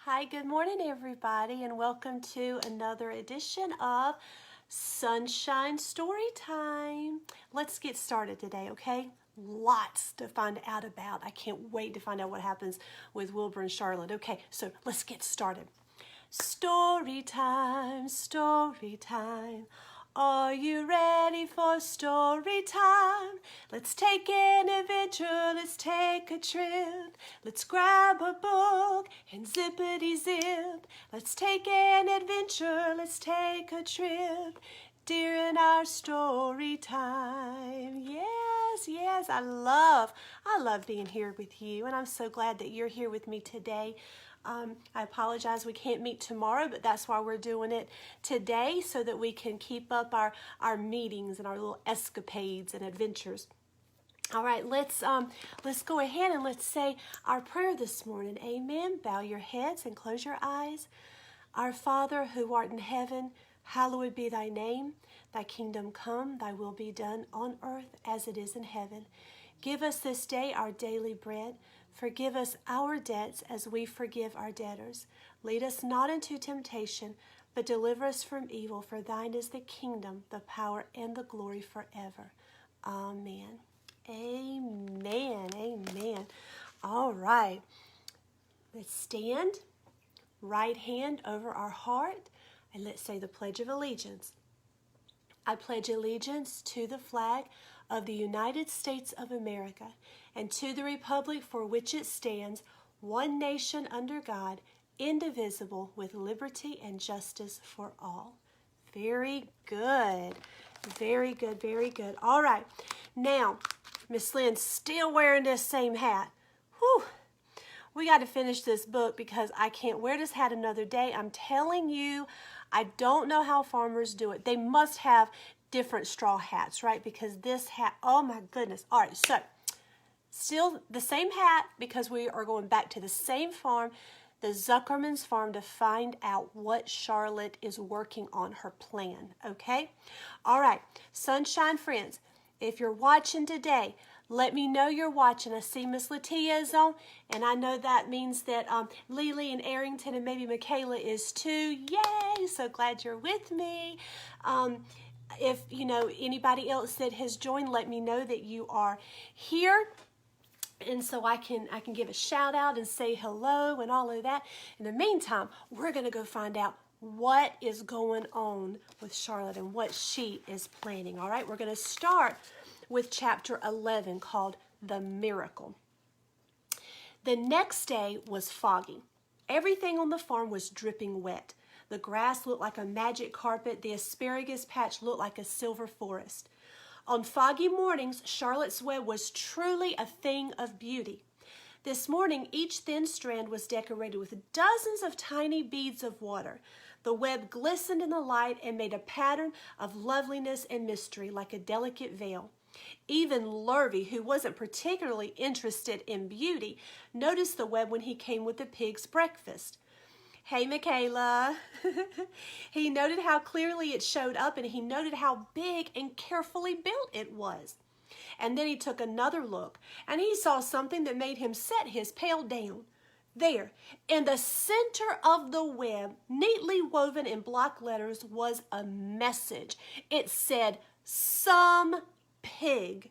Hi, good morning, everybody, and welcome to another edition of Sunshine Story Time. Let's get started today, okay? Lots to find out about. I can't wait to find out what happens with Wilbur and Charlotte. Okay, so let's get started. Story time, story time. Are you ready for story time? Let's take an adventure, let's take a trip. Let's grab a book and zippity zip. Let's take an adventure, let's take a trip during our story time. Yes, I love being here with you, and I'm so glad that you're here with me today. I apologize we can't meet tomorrow, but that's why we're doing it today, so that we can keep up our meetings and our little escapades and adventures. All right, let's go ahead and let's say our prayer this morning. Amen. Bow your heads and close your eyes. Our Father, who art in heaven, hallowed be thy name. Thy kingdom come, thy will be done on earth as it is in heaven. Give us this day our daily bread. Forgive us our debts as we forgive our debtors. Lead us not into temptation, but deliver us from evil. For thine is the kingdom, the power, and the glory forever. Amen. Amen. Amen. All right. Let's stand. Right hand over our heart, and let's say the Pledge of Allegiance. I pledge allegiance to the flag of the United States of America and to the republic for which it stands, one nation under God, indivisible, with liberty and justice for all. Very good. Very good, very good. All right. Now, Miss Lynn's still wearing this same hat. Whew. We got to finish this book because I can't wear this hat another day. I'm telling you, I don't know how farmers do it. They must have different straw hats, right? Because this hat, oh my goodness. All right, so still the same hat because we are going back to the same farm, the Zuckerman's farm, to find out what Charlotte is working on, her plan, okay? All right, Sunshine friends, if you're watching today, let me know you're watching. I see Miss Latia is on, and I know that means that Lily and Arrington and maybe Michaela is too. Yay! So glad you're with me. If you know anybody else that has joined, let me know that you are here, and so I can give a shout out and say hello and all of that. In the meantime, we're going to go find out what is going on with Charlotte and what she is planning. All right, we're going to start with chapter 11 called The Miracle. The next day was foggy. Everything on the farm was dripping wet. The grass looked like a magic carpet. The asparagus patch looked like a silver forest. On foggy mornings, Charlotte's web was truly a thing of beauty. This morning, each thin strand was decorated with dozens of tiny beads of water. The web glistened in the light and made a pattern of loveliness and mystery like a delicate veil. Even Lurvy, who wasn't particularly interested in beauty, noticed the web when he came with the pig's breakfast. Hey, Michaela. He noted how clearly it showed up, and he noted how big and carefully built it was. And then he took another look, and he saw something that made him set his pail down. There, in the center of the web, neatly woven in block letters, was a message. It said, "Some pig."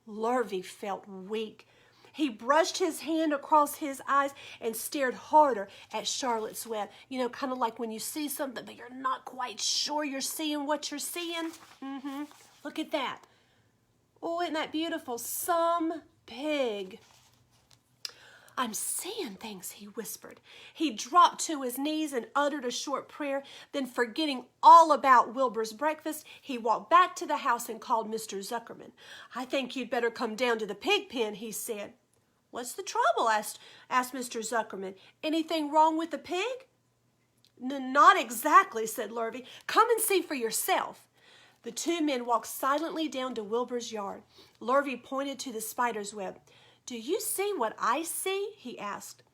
Lurvy felt weak. He brushed his hand across his eyes and stared harder at Charlotte's web. You know, kind of like when you see something, but you're not quite sure you're seeing what you're seeing. Look at that. Oh, isn't that beautiful? Some pig. "I'm seeing things," he whispered. He dropped to his knees and uttered a short prayer. Then, forgetting all about Wilbur's breakfast, he walked back to the house and called Mr. Zuckerman. "I think you'd better come down to the pig pen," he said. "What's the trouble?" asked Mr. Zuckerman. "Anything wrong with the pig?" "Not exactly," said Lurvy. "Come and see for yourself." The two men walked silently down to Wilbur's yard. Lurvy pointed to the spider's web. "Do you see what I see?" he asked.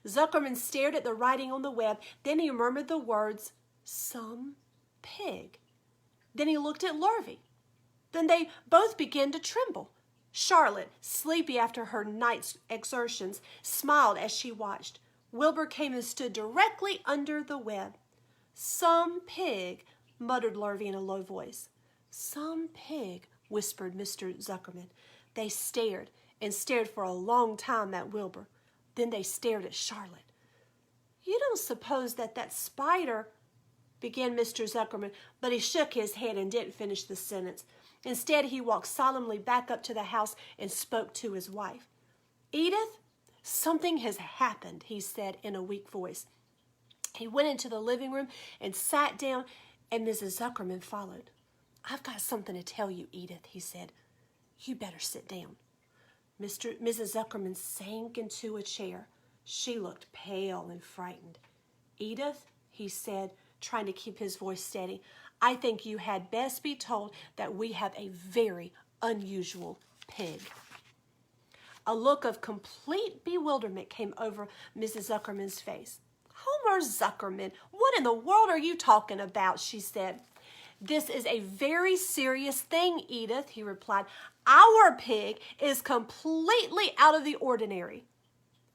Zuckerman stared at the writing on the web. Then he murmured the words, "Some pig." Then he looked at Lurvy. Then they both began to tremble. Charlotte, sleepy after her night's exertions, smiled as she watched. Wilbur came and stood directly under the web. "Some pig," muttered Lurvy in a low voice. "Some pig," whispered Mr. Zuckerman. They stared and stared for a long time at Wilbur. Then they stared at Charlotte. "You don't suppose that spider," began Mr. Zuckerman, but he shook his head and didn't finish the sentence. Instead, he walked solemnly back up to the house and spoke to his wife. "Edith, something has happened," he said in a weak voice. He went into the living room and sat down, and Mrs. Zuckerman followed. "I've got something to tell you, Edith," he said. "You better sit down." Mrs. Zuckerman sank into a chair. She looked pale and frightened. "Edith," he said, trying to keep his voice steady, "I think you had best be told that we have a very unusual pig." A look of complete bewilderment came over Mrs. Zuckerman's face. "Homer Zuckerman, what in the world are you talking about?" she said. "This is a very serious thing, Edith," he replied. "Our pig is completely out of the ordinary."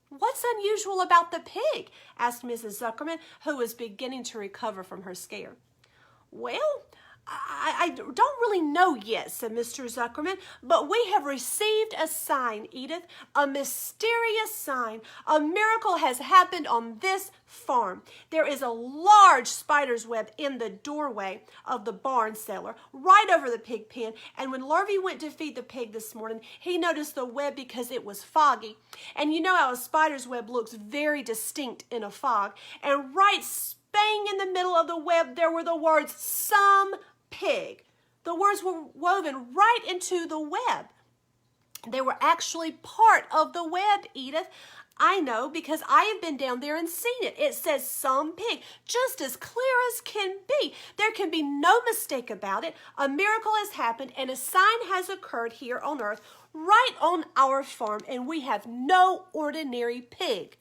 "What's unusual about the pig?" asked Mrs. Zuckerman, who was beginning to recover from her scare. "Well, I don't really know yet," said Mr. Zuckerman, "but we have received a sign, Edith, a mysterious sign. A miracle has happened on this farm. There is a large spider's web in the doorway of the barn cellar, right over the pig pen, and when Lurvy went to feed the pig this morning, he noticed the web because it was foggy. And you know how a spider's web looks very distinct in a fog, and right bang in the middle of the web, there were the words, 'Some pig.' The words were woven right into the web. They were actually part of the web, Edith. I know because I have been down there and seen it. It says 'Some pig,' just as clear as can be. There can be no mistake about it. A miracle has happened and a sign has occurred here on earth, right on our farm, and we have no ordinary pig."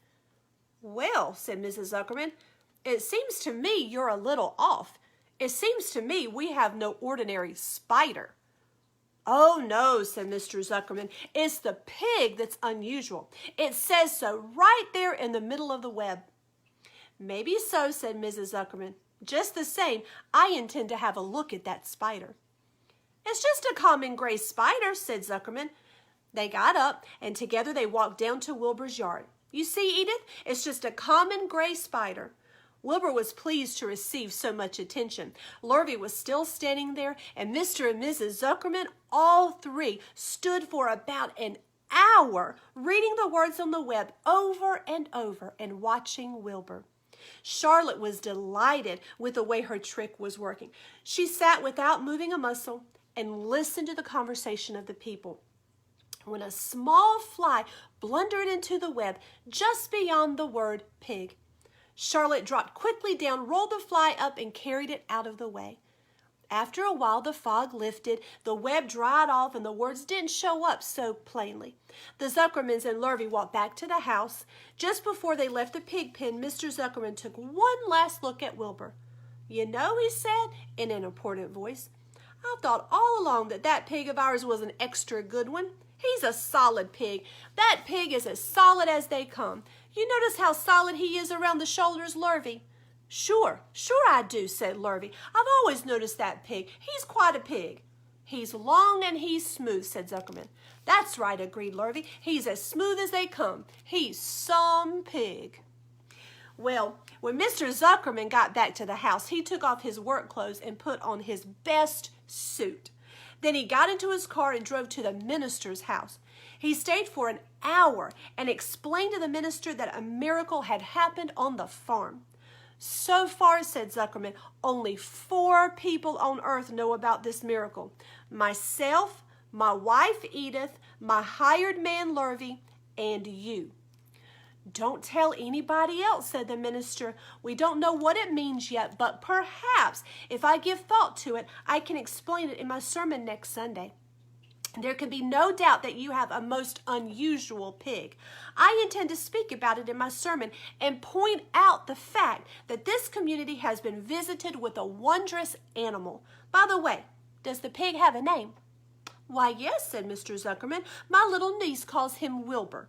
"Well," said Mrs. Zuckerman, "it seems to me you're a little off. It seems to me we have no ordinary spider." "Oh, no," said Mr. Zuckerman. "It's the pig that's unusual. It says so right there in the middle of the web." "Maybe so," said Mrs. Zuckerman. "Just the same, I intend to have a look at that spider." "It's just a common gray spider," said Zuckerman. They got up, and together they walked down to Wilbur's yard. "You see, Edith, it's just a common gray spider." Wilbur was pleased to receive so much attention. Lurvy was still standing there, and Mr. and Mrs. Zuckerman, all three, stood for about an hour reading the words on the web over and over and watching Wilbur. Charlotte was delighted with the way her trick was working. She sat without moving a muscle and listened to the conversation of the people. When a small fly blundered into the web just beyond the word pig, Charlotte dropped quickly down, rolled the fly up, and carried it out of the way. After a while, the fog lifted, the web dried off, and the words didn't show up so plainly. The Zuckermans and Lurvy walked back to the house. Just before they left the pig pen, Mr. Zuckerman took one last look at Wilbur. "You know," he said in an important voice, "I've thought all along that pig of ours was an extra good one. He's a solid pig. That pig is as solid as they come. You notice how solid he is around the shoulders, Lurvy?" Sure I do," said Lurvy. "I've always noticed that pig. He's quite a pig." "He's long and he's smooth," said Zuckerman. "That's right," agreed Lurvy. "He's as smooth as they come. He's some pig." Well, when Mr. Zuckerman got back to the house, he took off his work clothes and put on his best suit. Then he got into his car and drove to the minister's house. He stayed for an hour and explained to the minister that a miracle had happened on the farm. "So far," said Zuckerman, "only 4 people on earth know about this miracle. Myself, my wife Edith, my hired man Lurvy, and you." "Don't tell anybody else," said the minister. "We don't know what it means yet, but perhaps if I give thought to it, I can explain it in my sermon next Sunday. There can be no doubt that you have a most unusual pig. I intend to speak about it in my sermon and point out the fact that this community has been visited with a wondrous animal. By the way, does the pig have a name?" "Why, yes," said Mr. Zuckerman. "My little niece calls him Wilbur."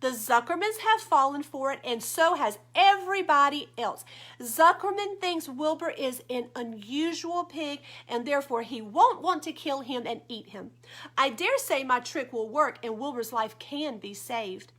The Zuckermans have fallen for it, and so has everybody else. Zuckerman thinks Wilbur is an unusual pig, and therefore he won't want to kill him and eat him. I dare say my trick will work, and Wilbur's life can be saved.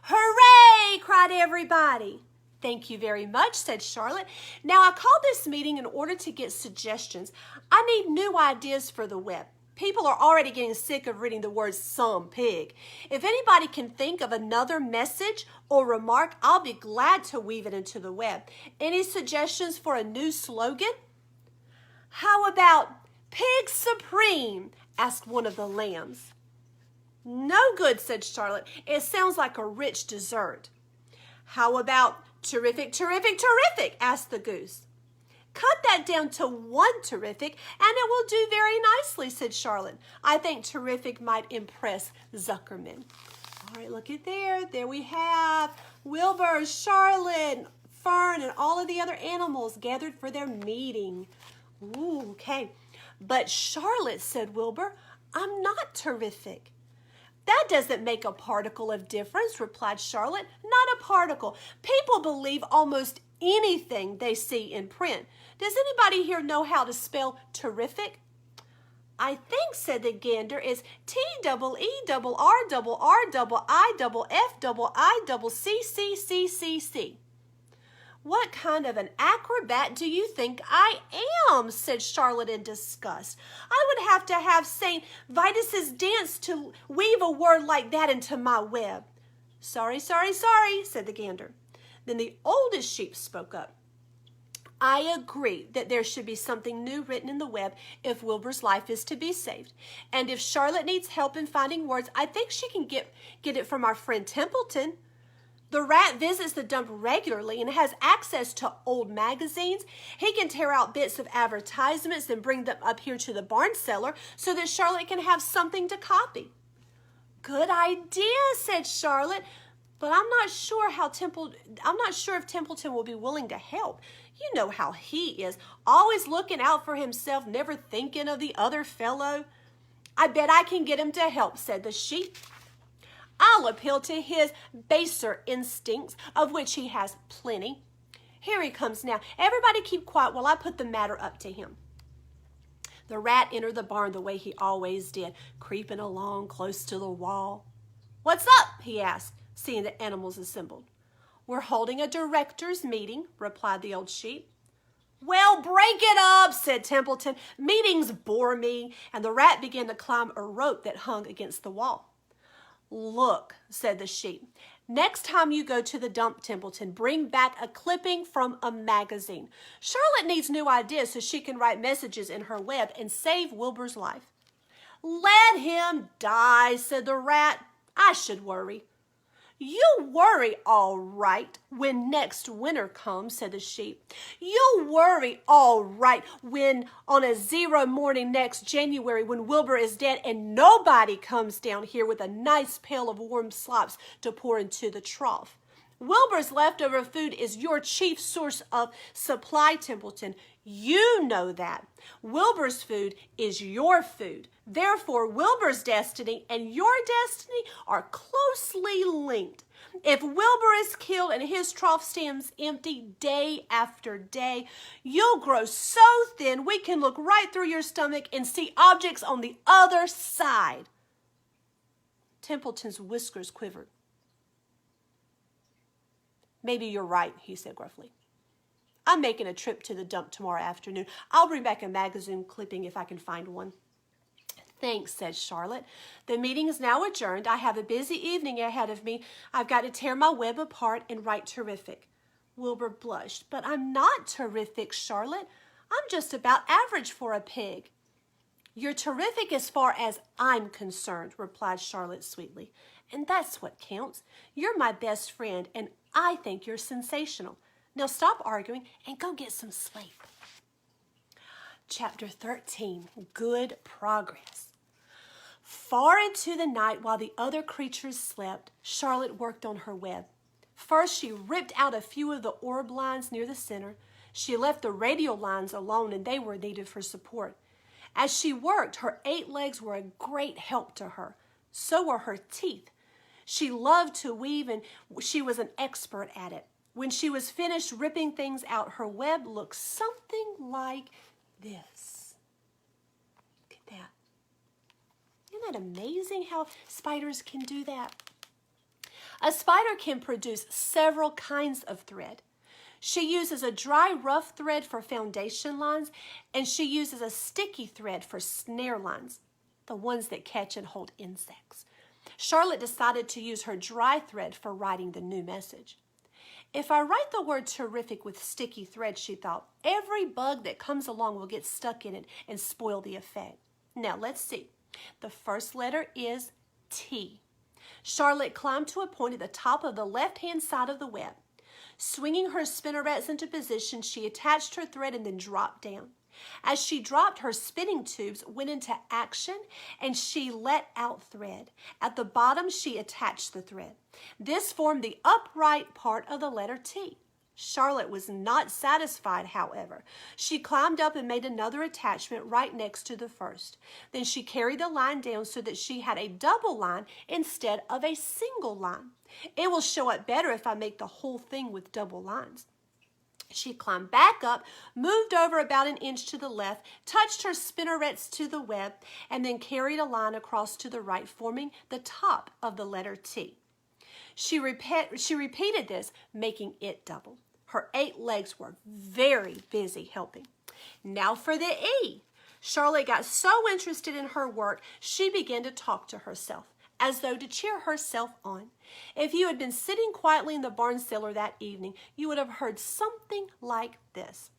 Hooray! Cried everybody. Thank you very much, said Charlotte. Now, I called this meeting in order to get suggestions. I need new ideas for the web. People are already getting sick of reading the words some pig. If anybody can think of another message or remark, I'll be glad to weave it into the web. Any suggestions for a new slogan? How about Pig Supreme? Asked one of the lambs. No good, said Charlotte. It sounds like a rich dessert. How about Terrific, terrific, terrific? Asked the goose. Cut that down to one terrific, and it will do very nicely, said Charlotte. I think terrific might impress Zuckerman. All right, look at there. There we have Wilbur, Charlotte, Fern, and all of the other animals gathered for their meeting. Ooh, okay. But Charlotte, said Wilbur, I'm not terrific. That doesn't make a particle of difference, replied Charlotte. Not a particle. People believe almost anything they see in print. Does anybody here know how to spell terrific? I think, said the gander, is T-E-R-R-R-I-F-I-C-C-C-C-C. What kind of an acrobat do you think I am? Said Charlotte in disgust. I would have to have St. Vitus's dance to weave a word like that into my web. Sorry, sorry, sorry, said the gander. Then the oldest sheep spoke up. I agree that there should be something new written in the web if Wilbur's life is to be saved. And if Charlotte needs help in finding words, I think she can get it from our friend Templeton. The rat visits the dump regularly and has access to old magazines. He can tear out bits of advertisements and bring them up here to the barn cellar so that Charlotte can have something to copy. Good idea, said Charlotte, but I'm not sure if Templeton will be willing to help. You know how he is, always looking out for himself, never thinking of the other fellow. I bet I can get him to help, said the sheep. I'll appeal to his baser instincts, of which he has plenty. Here he comes now. Everybody keep quiet while I put the matter up to him. The rat entered the barn the way he always did, creeping along close to the wall. What's up? He asked, seeing the animals assembled. We're holding a directors' meeting, replied the old sheep. Well, break it up, said Templeton. Meetings bore me. And the rat began to climb a rope that hung against the wall. Look, said the sheep, next time you go to the dump, Templeton, bring back a clipping from a magazine. Charlotte needs new ideas so she can write messages in her web and save Wilbur's life. Let him die, said the rat. I should worry. You'll worry all right when next winter comes, said the sheep. You'll worry all right when on a 0 morning next January when Wilbur is dead and nobody comes down here with a nice pail of warm slops to pour into the trough. Wilbur's leftover food is your chief source of supply, Templeton. You know that. Wilbur's food is your food. Therefore, Wilbur's destiny and your destiny are closely linked. If Wilbur is killed and his trough stands empty day after day, you'll grow so thin we can look right through your stomach and see objects on the other side. Templeton's whiskers quivered. Maybe you're right, he said gruffly. I'm making a trip to the dump tomorrow afternoon. I'll bring back a magazine clipping if I can find one. Thanks, said Charlotte. The meeting is now adjourned. I have a busy evening ahead of me. I've got to tear my web apart and write terrific. Wilbur blushed. But I'm not terrific, Charlotte. I'm just about average for a pig. You're terrific as far as I'm concerned, replied Charlotte sweetly. And that's what counts. You're my best friend, and I think you're sensational. Now stop arguing and go get some sleep. Chapter 13, Good Progress. Far into the night, while the other creatures slept, Charlotte worked on her web. First, she ripped out a few of the orb lines near the center. She left the radial lines alone, and they were needed for support. As she worked, her 8 legs were a great help to her. So were her teeth. She loved to weave, and she was an expert at it. When she was finished ripping things out, her web looked something like this. Look at that. Isn't that amazing how spiders can do that? A spider can produce several kinds of thread. She uses a dry, rough thread for foundation lines, and she uses a sticky thread for snare lines, the ones that catch and hold insects. Charlotte decided to use her dry thread for writing the new message. If I write the word terrific with sticky thread, she thought, every bug that comes along will get stuck in it and spoil the effect. Now let's see. The first letter is T. Charlotte climbed to a point at the top of the left-hand side of the web. Swinging her spinnerets into position, she attached her thread and then dropped down. As she dropped, her spinning tubes went into action and she let out thread. At the bottom, she attached the thread. This formed the upright part of the letter T. Charlotte was not satisfied, however. She climbed up and made another attachment right next to the first. Then she carried the line down so that she had a double line instead of a single line. It will show up better if I make the whole thing with double lines. She climbed back up, moved over about an inch to the left, touched her spinnerets to the web, and then carried a line across to the right, forming the top of the letter T. She repeated this, making it double. Her 8 legs were very busy helping. Now for the E. Charlotte got so interested in her work, she began to talk to herself, as though to cheer herself on. If you had been sitting quietly in the barn cellar that evening, you would have heard something like this.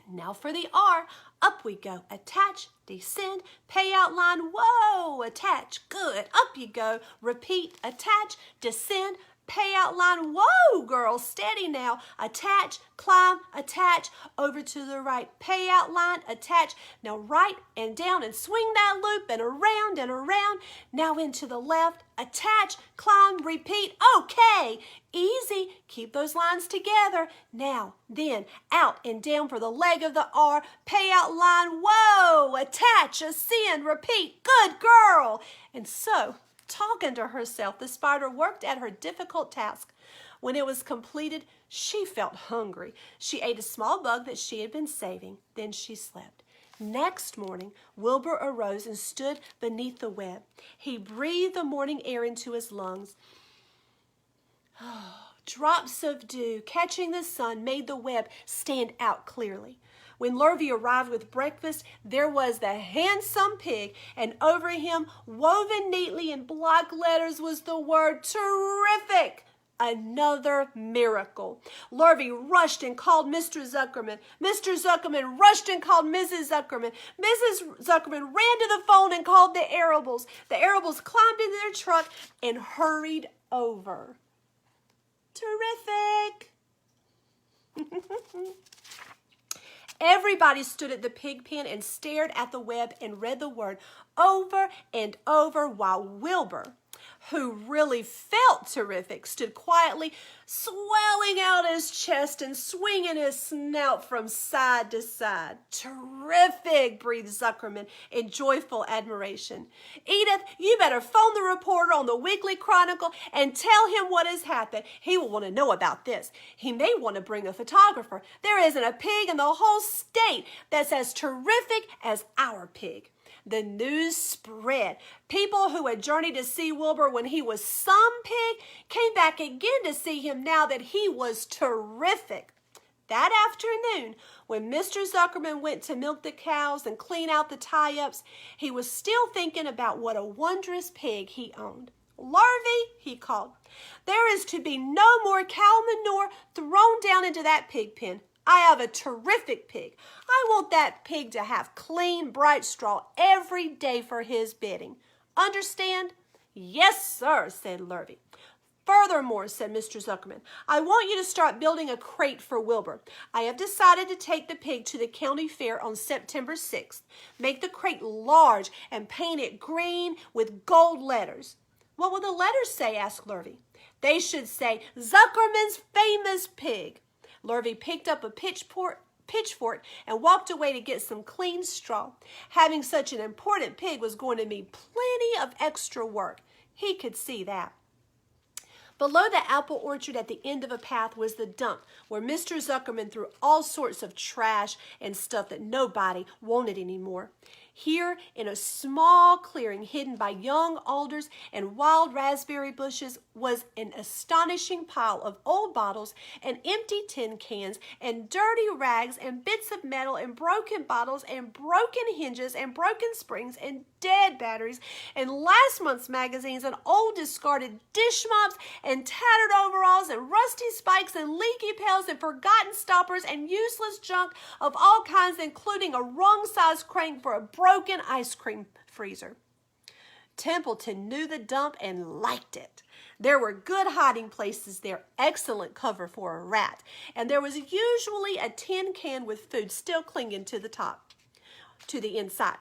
Now for the R. Up we go. Attach, descend, pay out line. Whoa, attach. Good. Up you go. Repeat, attach, descend, pay out line. Whoa, girl, steady now. Attach, climb, attach, over to the right. Pay out line, attach. Now right and down and swing that loop and around and around. Now into the left, attach, climb, repeat. Okay, easy. Keep those lines together. Now, then, out and down for the leg of the R. Pay out line. Whoa, attach, ascend, repeat. Good girl. And so, talking to herself, the spider worked at her difficult task. When it was completed, she felt hungry. She ate a small bug that she had been saving. Then she slept. Next morning, Wilbur arose and stood beneath the web. He breathed the morning air into his lungs. Drops of dew catching the sun made the web stand out clearly. When Lurvy arrived with breakfast, there was the handsome pig, and over him, woven neatly in block letters, was the word terrific. Another miracle. Lurvy rushed and called Mr. Zuckerman. Mr. Zuckerman rushed and called Mrs. Zuckerman. Mrs. Zuckerman ran to the phone and called the Arables. The Arables climbed into their truck and hurried over. Terrific! Everybody stood at the pig pen and stared at the web and read the word over and over while Wilbur, who really felt terrific, stood quietly, swelling out his chest and swinging his snout from side to side. Terrific, breathed Zuckerman in joyful admiration. Edith, you better phone the reporter on the Weekly Chronicle and tell him what has happened. He will want to know about this. He may want to bring a photographer. There isn't a pig in the whole state that's as terrific as our pig. The news spread. People who had journeyed to see Wilbur when he was some pig came back again to see him now that he was terrific. That afternoon, when Mr. Zuckerman went to milk the cows and clean out the tie-ups, he was still thinking about what a wondrous pig he owned. Lurvy, he called, there is to be no more cow manure thrown down into that pig pen. I have a terrific pig. I want that pig to have clean, bright straw every day for his bedding. Understand? Yes, sir, said Lurvy. Furthermore, said Mr. Zuckerman, I want you to start building a crate for Wilbur. I have decided to take the pig to the county fair on September 6th. Make the crate large and paint it green with gold letters. What will the letters say? Asked Lurvy. They should say, Zuckerman's famous pig. Lurvy picked up a pitchfork and walked away to get some clean straw. Having such an important pig was going to mean plenty of extra work. He could see that. Below the apple orchard at the end of a path was the dump where Mr. Zuckerman threw all sorts of trash and stuff that nobody wanted anymore. Here, in a small clearing hidden by young alders and wild raspberry bushes, was an astonishing pile of old bottles and empty tin cans and dirty rags and bits of metal and broken bottles and broken hinges and broken springs and dead batteries and last month's magazines and old discarded dish mops and tattered overalls and rusty spikes and leaky pails and forgotten stoppers and useless junk of all kinds, including a wrong-sized crank for a broken ice cream freezer. Templeton knew the dump and liked it. There were good hiding places there, excellent cover for a rat, and there was usually a tin can with food still clinging to the inside.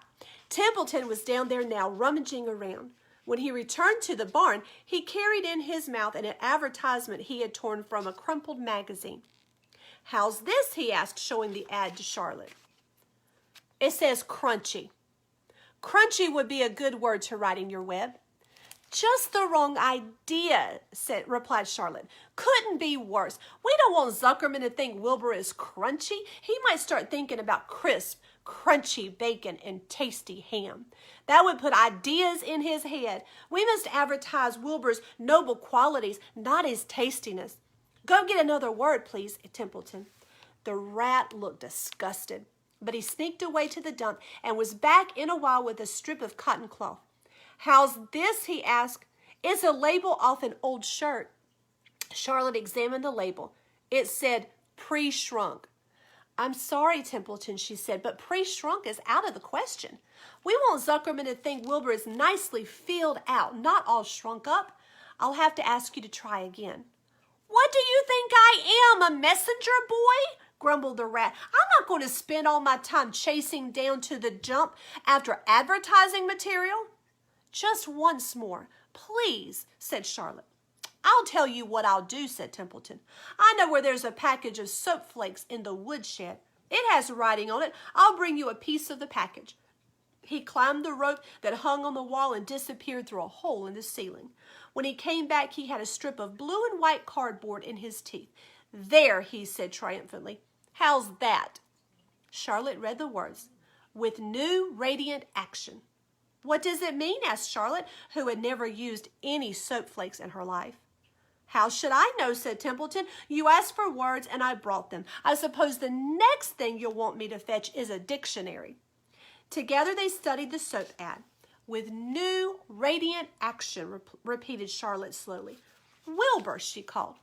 Templeton was down there now, rummaging around. When he returned to the barn, he carried in his mouth an advertisement he had torn from a crumpled magazine. "How's this?" he asked, showing the ad to Charlotte. "It says crunchy." "Crunchy would be a good word to write in your web." "Just the wrong idea," replied Charlotte. "Couldn't be worse. We don't want Zuckerman to think Wilbur is crunchy. He might start thinking about crisp, crunchy bacon and tasty ham. That would put ideas in his head. We must advertise Wilbur's noble qualities, not his tastiness. Go get another word, please, Templeton." The rat looked disgusted, but he sneaked away to the dump and was back in a while with a strip of cotton cloth. "How's this?" he asked. "It's a label off an old shirt." Charlotte examined the label. It said pre-shrunk. "I'm sorry, Templeton," she said, "but pre-shrunk is out of the question. We want Zuckerman to think Wilbur is nicely filled out, not all shrunk up. I'll have to ask you to try again." "What do you think I am, a messenger boy?" grumbled the rat. "I'm not going to spend all my time chasing down to the dump after advertising material." "Just once more, please," said Charlotte. "I'll tell you what I'll do," said Templeton. "I know where there's a package of soap flakes in the woodshed. It has writing on it. I'll bring you a piece of the package." He climbed the rope that hung on the wall and disappeared through a hole in the ceiling. When he came back, he had a strip of blue and white cardboard in his teeth. "There," he said triumphantly. "How's that?" Charlotte read the words, "With new radiant action." "What does it mean?" asked Charlotte, who had never used any soap flakes in her life. "How should I know?" said Templeton. "You asked for words and I brought them. I suppose the next thing you'll want me to fetch is a dictionary." Together they studied the soap ad. "With new radiant action," repeated Charlotte slowly. "Wilbur," she called.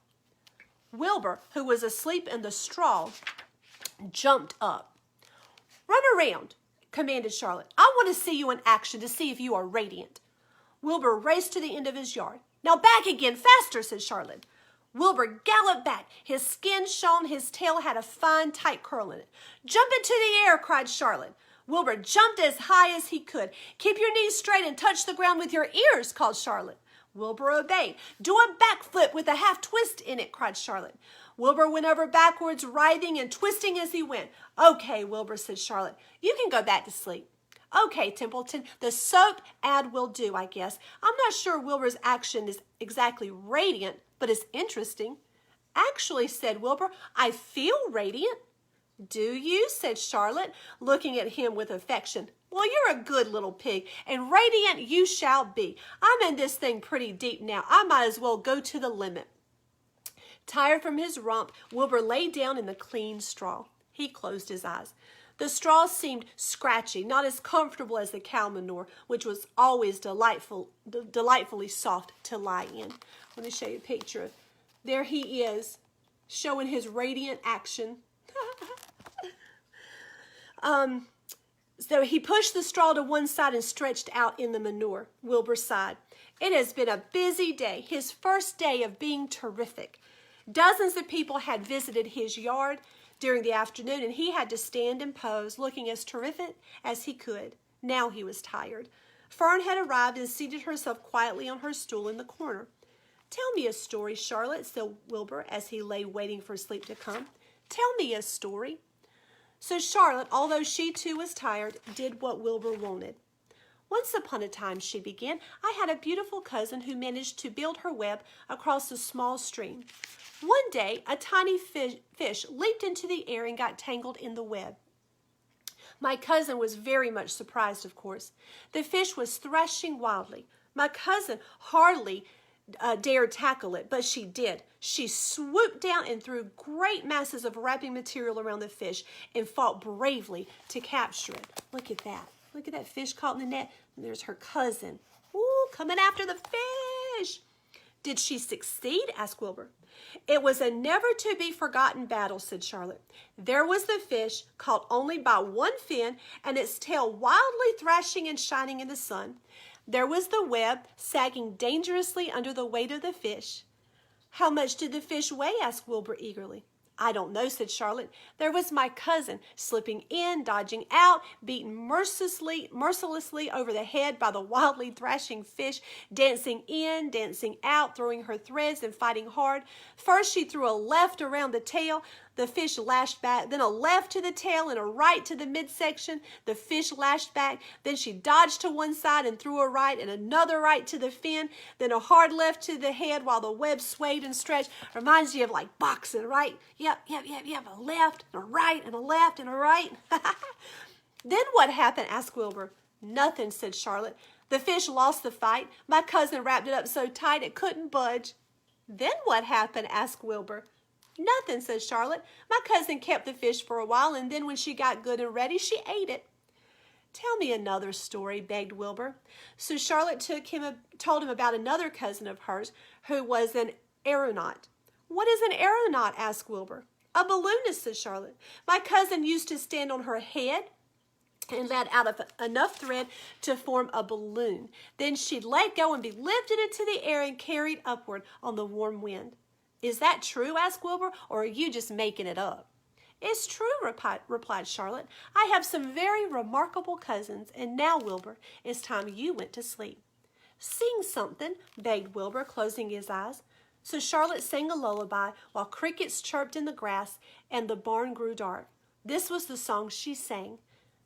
Wilbur, who was asleep in the straw, jumped up. "Run around," commanded Charlotte. "I want to see you in action to see if you are radiant." Wilbur raced to the end of his yard. "Now back again, faster," said Charlotte. Wilbur galloped back. His skin shone. His tail had a fine, tight curl in it. "Jump into the air," cried Charlotte. Wilbur jumped as high as he could. "Keep your knees straight and touch the ground with your ears," called Charlotte. Wilbur obeyed. "Do a backflip with a half twist in it," cried Charlotte. Wilbur went over backwards, writhing and twisting as he went. "Okay, Wilbur," said Charlotte. "You can go back to sleep." "Okay, Templeton, the soap ad will do, I guess. I'm not sure Wilbur's action is exactly radiant, but it's interesting." "Actually," said Wilbur, "I feel radiant." "Do you?" said Charlotte, looking at him with affection. "Well, you're a good little pig, and radiant you shall be. I'm in this thing pretty deep now. I might as well go to the limit." Tired from his romp, Wilbur lay down in the clean straw. He closed his eyes. The straw seemed scratchy, not as comfortable as the cow manure, which was always delightfully soft to lie in. Let me show you a picture. There he is, showing his radiant action. So he pushed the straw to one side and stretched out in the manure. Wilbur sighed. It has been a busy day, his first day of being terrific. Dozens of people had visited his yard during the afternoon, and he had to stand and pose, looking as terrific as he could. Now he was tired. Fern had arrived and seated herself quietly on her stool in the corner. "Tell me a story, Charlotte," said Wilbur as he lay waiting for sleep to come. "Tell me a story." So Charlotte, although she too was tired, did what Wilbur wanted. Once upon a time, she began, I had a beautiful cousin who managed to build her web across a small stream. One day, a tiny fish leaped into the air and got tangled in the web. My cousin was very much surprised, of course. The fish was thrashing wildly. My cousin hardly dared tackle it, but she did. She swooped down and threw great masses of wrapping material around the fish and fought bravely to capture it. Look at that. Look at that fish caught in the net. And there's her cousin. Ooh, coming after the fish. Did she succeed? Asked Wilbur. It was a never-to-be-forgotten battle, said Charlotte. There was the fish, caught only by one fin, and its tail wildly thrashing and shining in the sun. There was the web, sagging dangerously under the weight of the fish. How much did the fish weigh? Asked Wilbur eagerly. I don't know, said Charlotte. There was my cousin, slipping in, dodging out, beaten mercilessly over the head by the wildly thrashing fish, dancing in, dancing out, throwing her threads and fighting hard. First she threw a left around the tail. The fish lashed back, then a left to the tail and a right to the midsection. The fish lashed back. Then she dodged to one side and threw a right and another right to the fin. Then a hard left to the head while the web swayed and stretched. Reminds you of like boxing, right? Yep. A left, and a right, and a left, and a right. Then what happened? Asked Wilbur. Nothing, said Charlotte. The fish lost the fight. My cousin wrapped it up so tight it couldn't budge. Then what happened? Asked Wilbur. Nothing, said Charlotte. My cousin kept the fish for a while, and then when she got good and ready, she ate it. Tell me another story, begged Wilbur. So Charlotte told him about another cousin of hers who was an aeronaut. What is an aeronaut? Asked Wilbur. A balloonist, said Charlotte. My cousin used to stand on her head and let out enough thread to form a balloon. Then she'd let go and be lifted into the air and carried upward on the warm wind. Is that true? Asked Wilbur, or are you just making it up? It's true, replied Charlotte. I have some very remarkable cousins, and now, Wilbur, it's time you went to sleep. Sing something, begged Wilbur, closing his eyes. So Charlotte sang a lullaby while crickets chirped in the grass and the barn grew dark. This was the song she sang.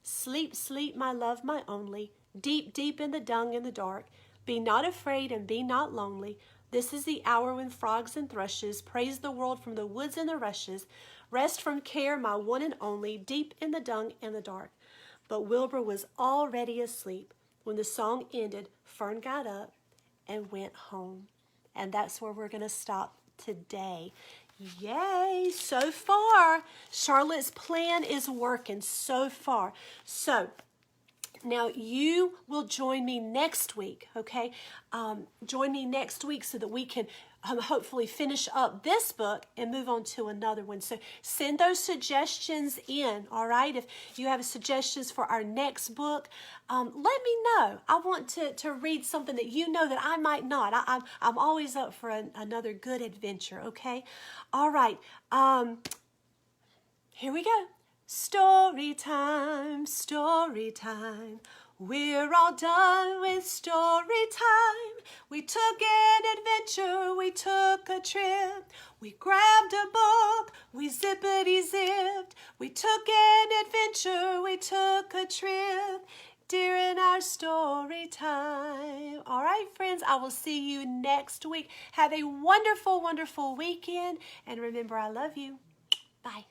Sleep, sleep, my love, my only, deep, deep in the dung and the dark. Be not afraid and be not lonely. This is the hour when frogs and thrushes praise the world from the woods and the rushes. Rest from care, my one and only, deep in the dung and the dark. But Wilbur was already asleep. When the song ended, Fern got up and went home. And that's where we're going to stop today. Yay! So far, Charlotte's plan is working so far. So, now you will join me next week, okay? Join me next week so that we can hopefully finish up this book and move on to another one. So send those suggestions in, all right? If you have suggestions for our next book, let me know. I want to read something that you know that I might not. I'm always up for another good adventure, okay? All right, here we go. Story time, story time. We're all done with story time. We took an adventure, we took a trip. We grabbed a book, we zippity-zipped. We took an adventure, we took a trip. During our story time. All right, friends, I will see you next week. Have a wonderful, wonderful weekend. And remember, I love you. Bye.